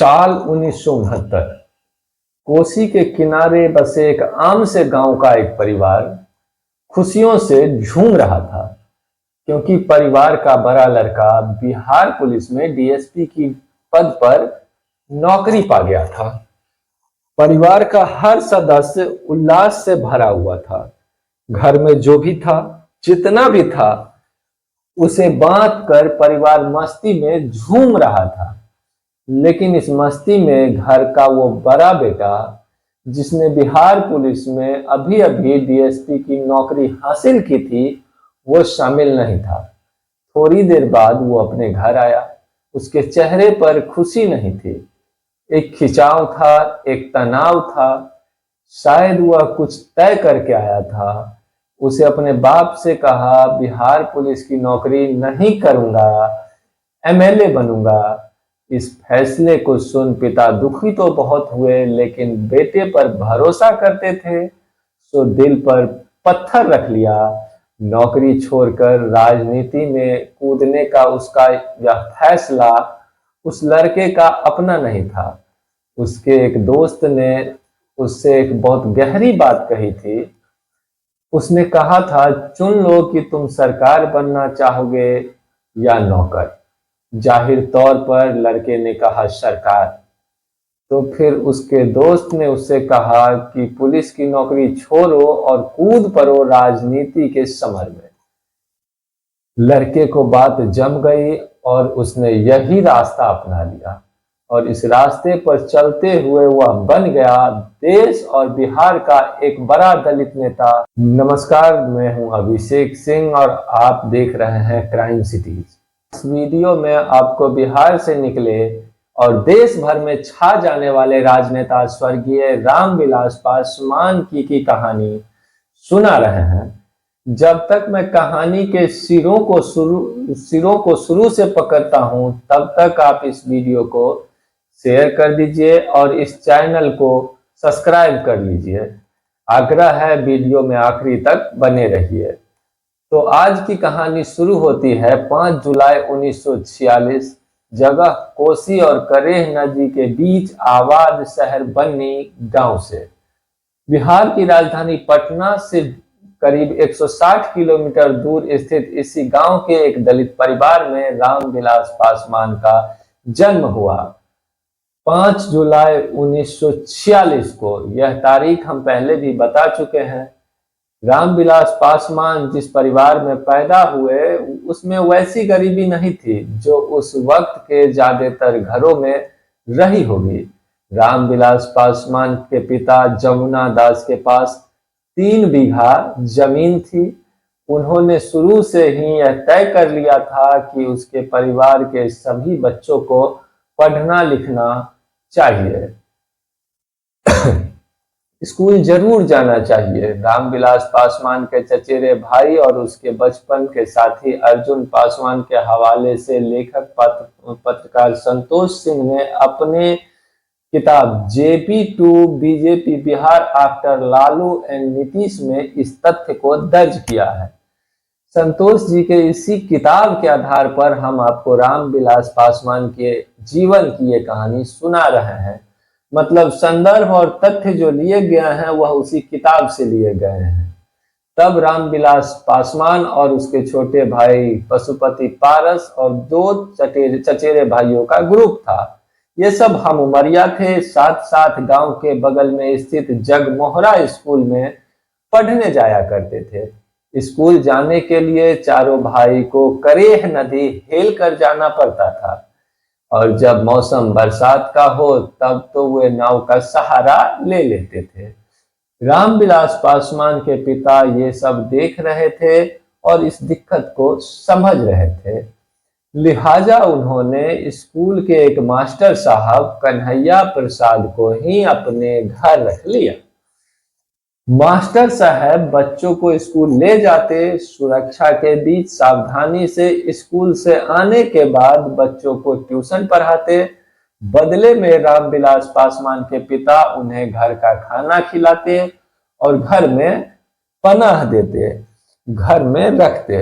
साल 1969 कोसी के किनारे बसे एक आम से गांव का एक परिवार खुशियों से झूम रहा था, क्योंकि परिवार का बड़ा लड़का बिहार पुलिस में डीएसपी की पद पर नौकरी पा गया था। परिवार का हर सदस्य उल्लास से भरा हुआ था। घर में जो भी था, जितना भी था, उसे बांट कर परिवार मस्ती में झूम रहा था। लेकिन इस मस्ती में घर का वो बड़ा बेटा, जिसने बिहार पुलिस में अभी अभी डीएसपी की नौकरी हासिल की थी, वो शामिल नहीं था। थोड़ी देर बाद वो अपने घर आया। उसके चेहरे पर खुशी नहीं थी, एक खिंचाव था, एक तनाव था। शायद वह कुछ तय करके आया था। उसे अपने बाप से कहा, बिहार पुलिस की नौकरी नहीं करूंगा, एमएलए बनूंगा। इस फैसले को सुन पिता दुखी तो बहुत हुए, लेकिन बेटे पर भरोसा करते थे, सो दिल पर पत्थर रख लिया। नौकरी छोड़कर राजनीति में कूदने का उसका यह फैसला उस लड़के का अपना नहीं था। उसके एक दोस्त ने उससे एक बहुत गहरी बात कही थी। उसने कहा था, चुन लो कि तुम सरकार बनना चाहोगे या नौकर। जाहिर तौर पर लड़के ने कहा सरकार। तो फिर उसके दोस्त ने उससे कहा कि पुलिस की नौकरी छोड़ो और कूद पड़ो राजनीति के समर में। लड़के को बात जम गई और उसने यही रास्ता अपना लिया, और इस रास्ते पर चलते हुए वह बन गया देश और बिहार का एक बड़ा दलित नेता। नमस्कार, मैं हूं अभिषेक सिंह और आप देख रहे हैं क्राइम सिटीज। इस वीडियो में आपको बिहार से निकले और देश भर में छा जाने वाले राजनेता स्वर्गीय रामविलास पासवान की कहानी सुना रहे हैं। जब तक मैं कहानी के सिरों को शुरू से पकड़ता हूं, तब तक आप इस वीडियो को शेयर कर दीजिए और इस चैनल को सब्सक्राइब कर लीजिए। आग्रह है, वीडियो में आखिरी तक बने रहिए। तो आज की कहानी शुरू होती है 5 जुलाई 1946, जगह कोसी और करेह नदी के बीच आबाद शहर बन्नी गांव से। बिहार की राजधानी पटना से करीब 160 किलोमीटर दूर स्थित इसी गांव के एक दलित परिवार में रामविलास पासवान का जन्म हुआ 5 जुलाई 1946 को। यह तारीख हम पहले भी बता चुके हैं। रामविलास पासवान जिस परिवार में पैदा हुए, उसमें वैसी गरीबी नहीं थी जो उस वक्त के ज्यादातर घरों में रही होगी। रामविलास पासवान के पिता जमुना दास के पास 3 बीघा जमीन थी। उन्होंने शुरू से ही यह तय कर लिया था कि उसके परिवार के सभी बच्चों को पढ़ना लिखना चाहिए, स्कूल जरूर जाना चाहिए। रामविलास पासवान के चचेरे भाई और उसके बचपन के साथी अर्जुन पासवान के हवाले से लेखक पत्रकार संतोष सिंह ने अपने किताब JP to BJP Bihar after Lalu and Nitish में इस तथ्य को दर्ज किया है। संतोष जी के इसी किताब के आधार पर हम आपको रामविलास पासवान के जीवन की ये कहानी सुना रहे हैं। मतलब संदर्भ और तथ्य जो लिए गए हैं वह उसी किताब से लिए गए हैं। तब रामविलास पासवान और उसके छोटे भाई पशुपति पारस और 2 चचेरे भाइयों का ग्रुप था। ये सब हम उमरिया थे। साथ साथ गांव के बगल में स्थित जगमोहरा स्कूल में पढ़ने जाया करते थे। स्कूल जाने के लिए चारों भाई को करेह नदी हेल कर जाना पड़ता था, और जब मौसम बरसात का हो तब तो वे नाव का सहारा ले लेते थे। रामविलास पासवान के पिता ये सब देख रहे थे और इस दिक्कत को समझ रहे थे। लिहाजा उन्होंने स्कूल के एक मास्टर साहब कन्हैया प्रसाद को ही अपने घर रख लिया। मास्टर साहब बच्चों को स्कूल ले जाते, सुरक्षा के बीच सावधानी से स्कूल से आने के बाद बच्चों को ट्यूशन पढ़ाते। बदले में रामविलास पासवान के पिता उन्हें घर का खाना खिलाते और घर में पनाह देते, घर में रखते।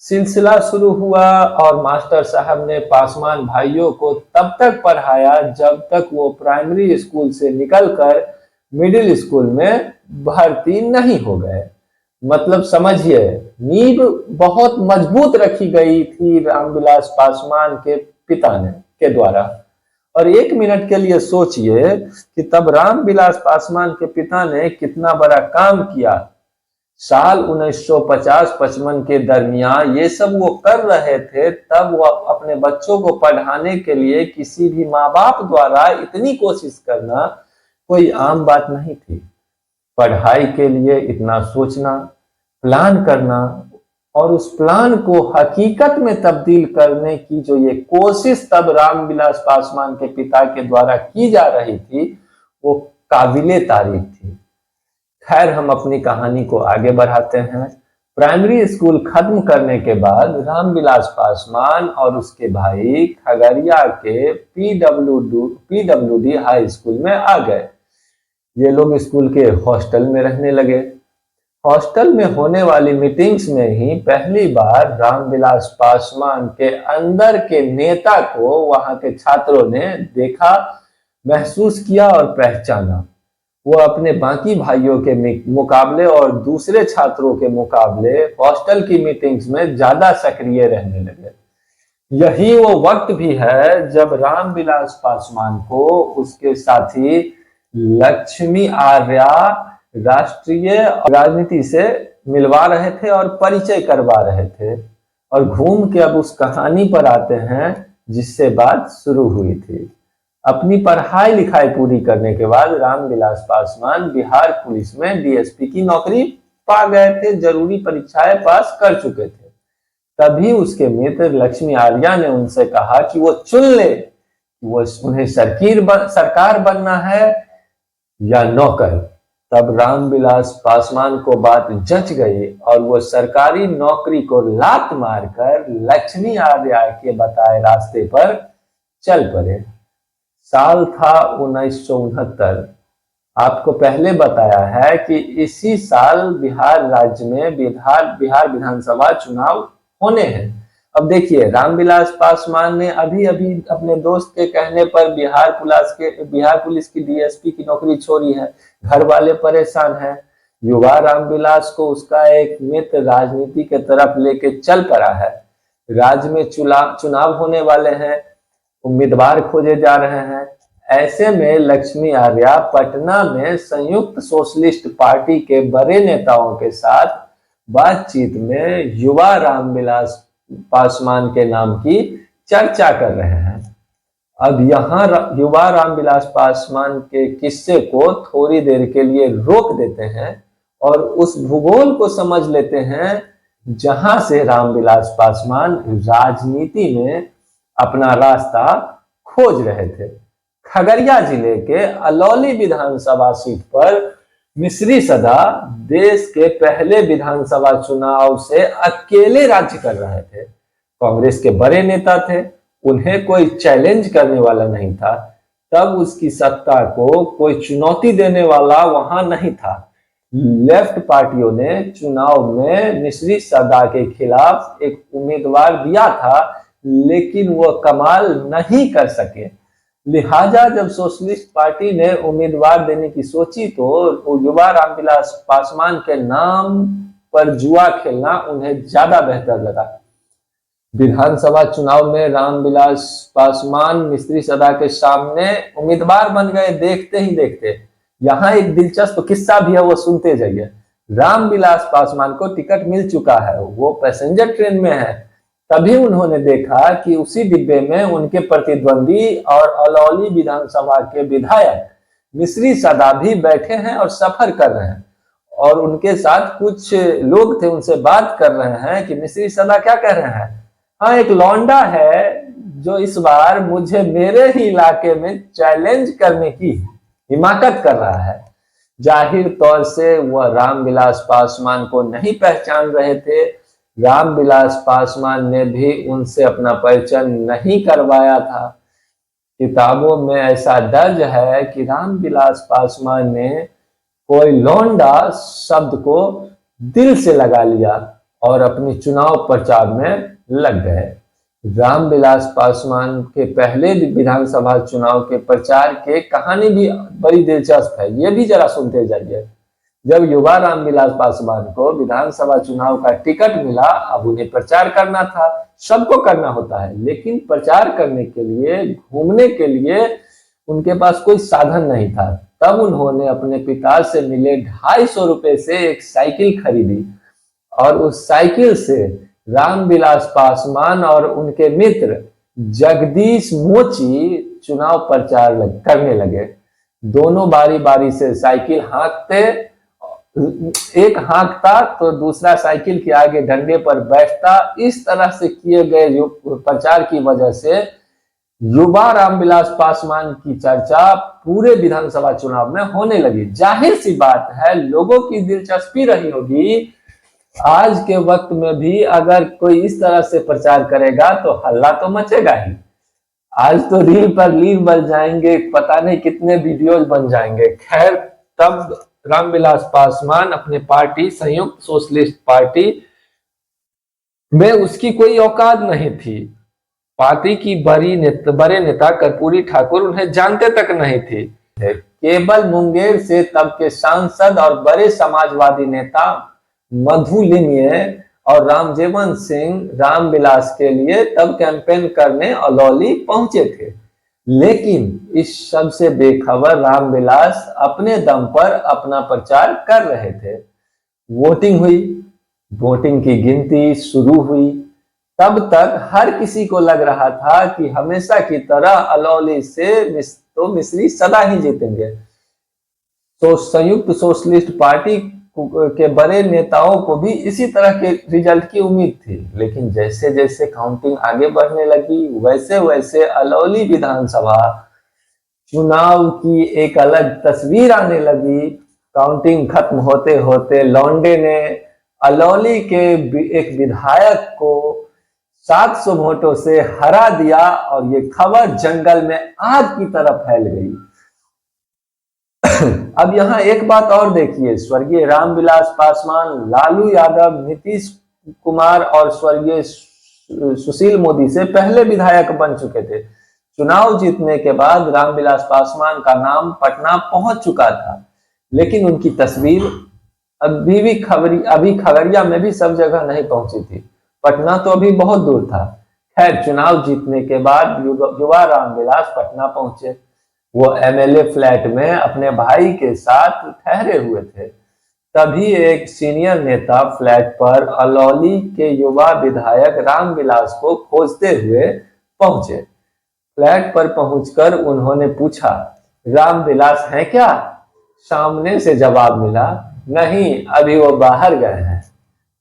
सिलसिला शुरू हुआ और मास्टर साहब ने पासवान भाइयों को तब तक पढ़ाया जब तक वो प्राइमरी स्कूल से निकलकर मिडिल स्कूल में भर्ती नहीं हो गए। मतलब समझिए, नींव बहुत मजबूत रखी गई थी रामविलास पासवान के पिता ने के द्वारा। और एक मिनट के लिए सोचिए कि तब रामविलास पासवान के पिता ने कितना बड़ा काम किया। साल 1950-55 के दरमियान ये सब वो कर रहे थे, तब वो अपने बच्चों को पढ़ाने के लिए किसी भी माँ बाप द्वारा इतनी कोशिश करना कोई आम बात नहीं थी। पढ़ाई के लिए इतना सोचना, प्लान करना और उस प्लान को हकीकत में तब्दील करने की जो ये कोशिश तब रामविलास पासवान के पिता के द्वारा की जा रही थी, वो काबिले तारीफ थी। खैर, हम अपनी कहानी को आगे बढ़ाते हैं। प्राइमरी स्कूल खत्म करने के बाद रामविलास पासवान और उसके भाई खगड़िया के पीडब्ल्यूडी हाई स्कूल में आ गए। ये लोग स्कूल के हॉस्टल में रहने लगे। हॉस्टल में होने वाली मीटिंग्स में ही पहली बार रामविलास पासवान के अंदर के नेता को वहां के छात्रों ने देखा, महसूस किया और पहचाना। वो अपने बाकी भाइयों के मुकाबले और दूसरे छात्रों के मुकाबले हॉस्टल की मीटिंग्स में ज्यादा सक्रिय रहने लगे। यही वो वक्त भी है जब रामविलास पासवान को उसके साथी लक्ष्मी आर्या राष्ट्रीय राजनीति से मिलवा रहे थे और परिचय करवा रहे थे। और घूम के अब उस कहानी पर आते हैं जिससे बात शुरू हुई थी। अपनी पढ़ाई लिखाई पूरी करने के बाद रामविलास पासवान बिहार पुलिस में डीएसपी की नौकरी पा गए थे, जरूरी परीक्षाएं पास कर चुके थे। तभी उसके मित्र लक्ष्मी आर्या ने उनसे कहा कि वो चुन ले कि वो उन्हें सरकार बनना है या नौकर। तब रामविलास पासवान को बात जच गई और वो सरकारी नौकरी को लात मारकर लक्ष्मी आर्या के बताए रास्ते पर चल पड़े। साल था 1969। आपको पहले बताया है कि इसी साल बिहार राज्य में बिहार विधानसभा चुनाव होने हैं। अब देखिए, रामविलास पासवान ने अभी अभी अपने दोस्त के कहने पर बिहार पुलिस की डीएसपी की नौकरी छोड़ी है। घर वाले परेशान हैं। युवा रामविलास को उसका एक मित्र राजनीति के तरफ लेके चल पड़ा है। राज्य में चुनाव होने वाले हैं, उम्मीदवार खोजे जा रहे हैं। ऐसे में लक्ष्मी आर्या पटना में संयुक्त सोशलिस्ट पार्टी के बड़े नेताओं के साथ बातचीत में युवा रामविलास पासवान के नाम की चर्चा कर रहे हैं। अब यहाँ युवा रामविलास पासवान के किस्से को थोड़ी देर के लिए रोक देते हैं और उस भूगोल को समझ लेते हैं जहां से रामविलास पासवान राजनीति में अपना रास्ता खोज रहे थे। खगड़िया जिले के अलौली विधानसभा सीट पर मिश्री सदा देश के पहले विधानसभा चुनाव से अकेले राज्य कर रहे थे। कांग्रेस के बड़े नेता थे, उन्हें कोई चैलेंज करने वाला नहीं था। तब उसकी सत्ता को कोई चुनौती देने वाला वहां नहीं था। लेफ्ट पार्टियों ने चुनाव में मिश्री सदा के खिलाफ एक उम्मीदवार दिया था, लेकिन वो कमाल नहीं कर सके। लिहाजा जब सोशलिस्ट पार्टी ने उम्मीदवार देने की सोची तो युवा रामविलास पासवान के नाम पर जुआ खेलना उन्हें ज्यादा बेहतर लगा। विधानसभा चुनाव में रामविलास पासवान मिश्री सदा के सामने उम्मीदवार बन गए। देखते ही देखते यहाँ एक दिलचस्प किस्सा भी है, वो सुनते जाइए। रामविलास पासवान को टिकट मिल चुका है, वो पैसेंजर ट्रेन में है। तभी उन्होंने देखा कि उसी डिब्बे में उनके प्रतिद्वंदी और अलौली विधानसभा के विधायक मिश्री सदा भी बैठे हैं और सफर कर रहे हैं। और उनके साथ कुछ लोग थे, उनसे बात कर रहे हैं कि मिश्री सदा क्या कह रहे हैं, हाँ एक लौंडा है जो इस बार मुझे मेरे ही इलाके में चैलेंज करने की हिमाकत कर रहा है। जाहिर तौर से वह रामविलास पासवान को नहीं पहचान रहे थे। रामविलास पासवान ने भी उनसे अपना परिचय नहीं करवाया था। किताबों में ऐसा दर्ज है कि रामविलास पासवान ने कोई लौंडा शब्द को दिल से लगा लिया और अपनी चुनाव प्रचार में लग गए। रामविलास पासवान के पहले विधानसभा चुनाव के प्रचार के कहानी भी बड़ी दिलचस्प है, ये भी जरा सुनते जाइए। जब युवा रामविलास पासवान को विधानसभा चुनाव का टिकट मिला, अब उन्हें प्रचार करना था, सबको करना होता है, लेकिन प्रचार करने के लिए, घूमने के लिए उनके पास कोई साधन नहीं था। तब उन्होंने अपने पिता से मिले 250 रुपए से एक साइकिल खरीदी और उस साइकिल से रामविलास पासवान और उनके मित्र जगदीश मोची चुनाव प्रचार करने लगे। दोनों बारी बारी से साइकिल हाँकते, एक हाँकता तो दूसरा साइकिल के आगे डंडे पर बैठता। इस तरह से किए गए जो प्रचार की वजह से युवा रामविलास पासवान की चर्चा पूरे विधानसभा चुनाव में होने लगी। जाहिर सी बात है, लोगों की दिलचस्पी रही होगी। आज के वक्त में भी अगर कोई इस तरह से प्रचार करेगा तो हल्ला तो मचेगा ही। आज तो रील पर रील बन जाएंगे, पता नहीं कितने वीडियोज बन जाएंगे। खैर, तब रामविलास पासवान अपने पार्टी संयुक्त सोशलिस्ट पार्टी में उसकी कोई औकात नहीं थी। पार्टी की बड़े नेता कर्पूरी ठाकुर उन्हें जानते तक नहीं थे। केवल मुंगेर से तब के सांसद और बड़े समाजवादी नेता मधुलिंग और रामजेवन सिंह रामविलास के लिए तब कैंपेन करने अलौली पहुंचे थे, लेकिन इस सब से बेखबर रामविलास अपने दम पर अपना प्रचार कर रहे थे। वोटिंग हुई, वोटिंग की गिनती शुरू हुई। तब तक हर किसी को लग रहा था कि हमेशा की तरह अलौली से तो मिस्री सदा ही जीतेंगे। तो संयुक्त सोशलिस्ट पार्टी के बड़े नेताओं को भी इसी तरह के रिजल्ट की उम्मीद थी, लेकिन जैसे जैसे काउंटिंग आगे बढ़ने लगी, वैसे वैसे अलौली विधानसभा चुनाव की एक अलग तस्वीर आने लगी। काउंटिंग खत्म होते होते लौंडे ने अलौली के एक विधायक को 700 वोटों से हरा दिया और ये खबर जंगल में आग की तरह फैल गई। अब यहाँ एक बात और देखिए, स्वर्गीय रामविलास पासवान, लालू यादव, नीतीश कुमार और स्वर्गीय सुशील मोदी से पहले विधायक बन चुके थे। चुनाव जीतने के बाद रामविलास पासवान का नाम पटना पहुंच चुका था, लेकिन उनकी तस्वीर अभी खगड़िया में भी सब जगह नहीं पहुंची थी। पटना तो अभी बहुत दूर था। खैर, चुनाव जीतने के बाद युवा रामविलास पटना पहुंचे। वो एमएलए फ्लैट में अपने भाई के साथ ठहरे हुए थे। तभी एक सीनियर नेता फ्लैट पर अलौली के युवा विधायक रामविलास को खोजते हुए पहुंचे। फ्लैट पर पहुंचकर उन्होंने पूछा, रामविलास हैं क्या? सामने से जवाब मिला, नहीं, अभी वो बाहर गए हैं।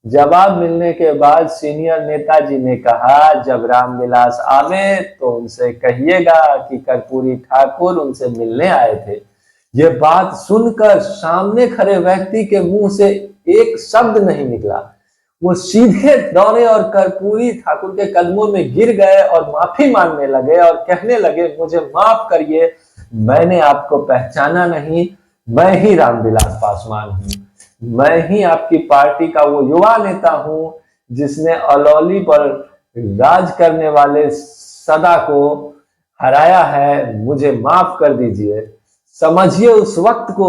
जवाब मिलने के बाद सीनियर नेताजी ने कहा, जब रामविलास आवे तो उनसे कहिएगा कि कर्पूरी ठाकुर उनसे मिलने आए थे। ये बात सुनकर सामने खड़े व्यक्ति के मुंह से एक शब्द नहीं निकला। वो सीधे दौड़े और कर्पूरी ठाकुर के कदमों में गिर गए और माफी मांगने लगे और कहने लगे, मुझे माफ करिए, मैंने आपको पहचाना नहीं, मैं ही रामविलास पासवान हूँ। मैं ही आपकी पार्टी का वो युवा नेता हूं जिसने अलौली पर राज करने वाले सदा को हराया है, मुझे माफ कर दीजिए। समझिए, उस वक्त को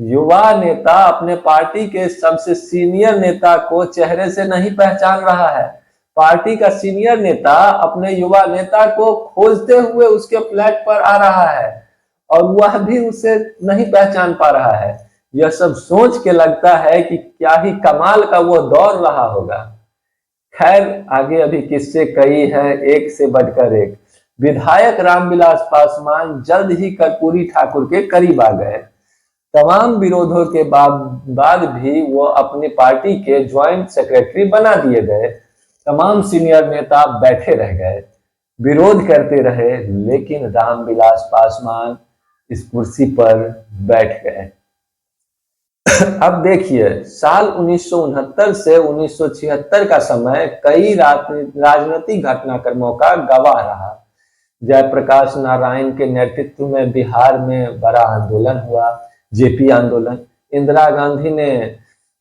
युवा नेता अपने पार्टी के सबसे सीनियर नेता को चेहरे से नहीं पहचान रहा है। पार्टी का सीनियर नेता अपने युवा नेता को खोजते हुए उसके फ्लैट पर आ रहा है और वह भी उसे नहीं पहचान पा रहा है। यह सब सोच के लगता है कि क्या ही कमाल का वो दौर रहा होगा। खैर, आगे अभी किस्से कई हैं, एक से बढ़कर एक। विधायक रामविलास पासवान जल्द ही कर्पूरी ठाकुर के करीब आ गए। तमाम विरोधों के बाद भी वो अपनी पार्टी के ज्वाइंट सेक्रेटरी बना दिए गए। तमाम सीनियर नेता बैठे रह गए, विरोध करते रहे, लेकिन रामविलास पासवान इस कुर्सी पर बैठ गए। अब देखिए, साल 1969 से 1976 का समय कई राजनीतिक घटनाक्रमों का गवाह रहा। जयप्रकाश नारायण के नेतृत्व में बिहार में बड़ा आंदोलन हुआ, जेपी आंदोलन। इंदिरा गांधी ने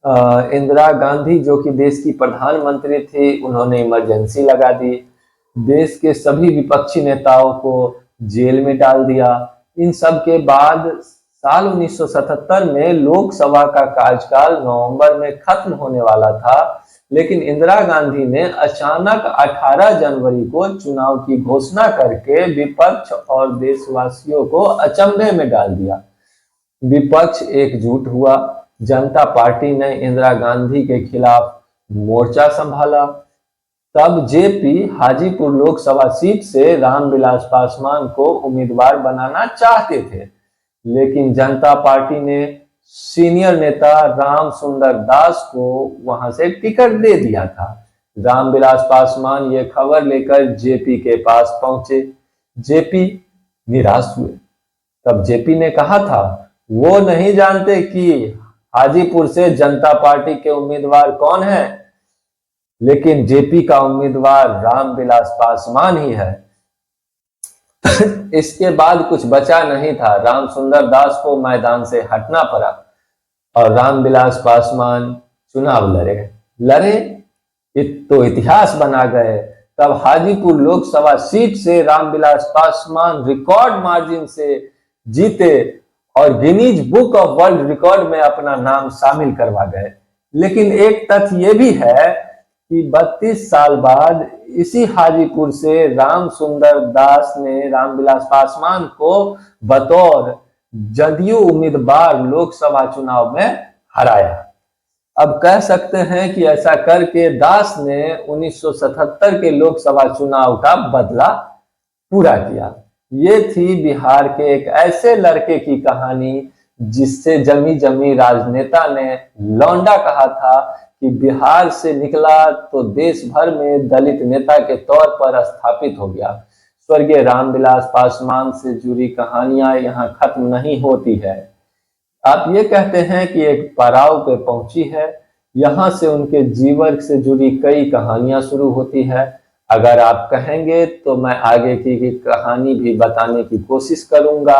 इंदिरा गांधी जो कि देश की प्रधानमंत्री थी, उन्होंने इमरजेंसी लगा दी, देश के सभी विपक्षी नेताओं को जेल में डाल दिया। इन सब के बाद साल 1977 में लोकसभा का कार्यकाल नवंबर में खत्म होने वाला था, लेकिन इंदिरा गांधी ने अचानक 18 जनवरी को चुनाव की घोषणा करके विपक्ष और देशवासियों को अचंभे में डाल दिया। विपक्ष एकजुट हुआ, जनता पार्टी ने इंदिरा गांधी के खिलाफ मोर्चा संभाला। तब जेपी हाजीपुर लोकसभा सीट से रामविलास पासवान को उम्मीदवार बनाना चाहते थे, लेकिन जनता पार्टी ने सीनियर नेता राम सुंदर दास को वहां से टिकट दे दिया था। रामविलास पासवान ये खबर लेकर जेपी के पास पहुंचे। जेपी निराश हुए। तब जेपी ने कहा था, वो नहीं जानते कि हाजीपुर से जनता पार्टी के उम्मीदवार कौन है, लेकिन जेपी का उम्मीदवार रामविलास पासवान ही है। इसके बाद कुछ बचा नहीं था, राम सुंदर दास को मैदान से हटना पड़ा और रामविलास पासवान चुनाव लड़े तो इतिहास बना गए। तब हाजीपुर लोकसभा सीट से रामविलास पासवान रिकॉर्ड मार्जिन से जीते और Guinness book of world record में अपना नाम शामिल करवा गए। लेकिन एक तथ्य ये भी है कि 32 साल बाद इसी हाजीपुर से राम सुंदर दास ने रामविलास पासवान को बतौर जदयू उम्मीदवार लोकसभा चुनाव में हराया। अब कह सकते हैं कि ऐसा करके दास ने 1977 के लोकसभा चुनाव का बदला पूरा किया। ये थी बिहार के एक ऐसे लड़के की कहानी जिससे जमी जमी राजनेता ने लौंडा कहा था कि बिहार से निकला तो देश भर में दलित नेता के तौर पर स्थापित हो गया। स्वर्गीय रामविलास पासवान से जुड़ी कहानियां यहाँ खत्म नहीं होती है। आप ये कहते हैं कि एक पड़ाव पे पहुंची है, यहाँ से उनके जीवन से जुड़ी कई कहानियां शुरू होती है। अगर आप कहेंगे तो मैं आगे की कहानी भी बताने की कोशिश करूंगा।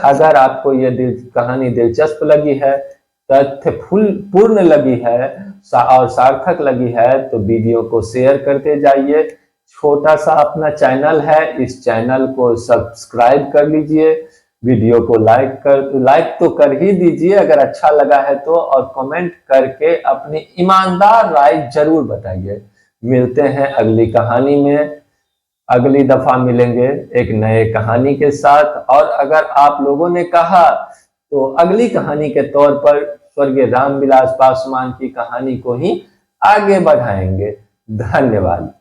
अगर आपको ये कहानी दिलचस्प लगी है, तथ्य पूर्ण लगी है और सार्थक लगी है तो वीडियो को शेयर करते जाइए। छोटा सा अपना चैनल है, इस चैनल को सब्सक्राइब कर लीजिए। वीडियो को लाइक तो कर ही दीजिए अगर अच्छा लगा है तो, और कमेंट करके अपनी ईमानदार राय जरूर बताइए। मिलते हैं अगली कहानी में, अगली दफा मिलेंगे एक नए कहानी के साथ। और अगर आप लोगों ने कहा तो अगली कहानी के तौर पर स्वर्गीय रामविलास पासवान की कहानी को ही आगे बढ़ाएंगे। धन्यवाद।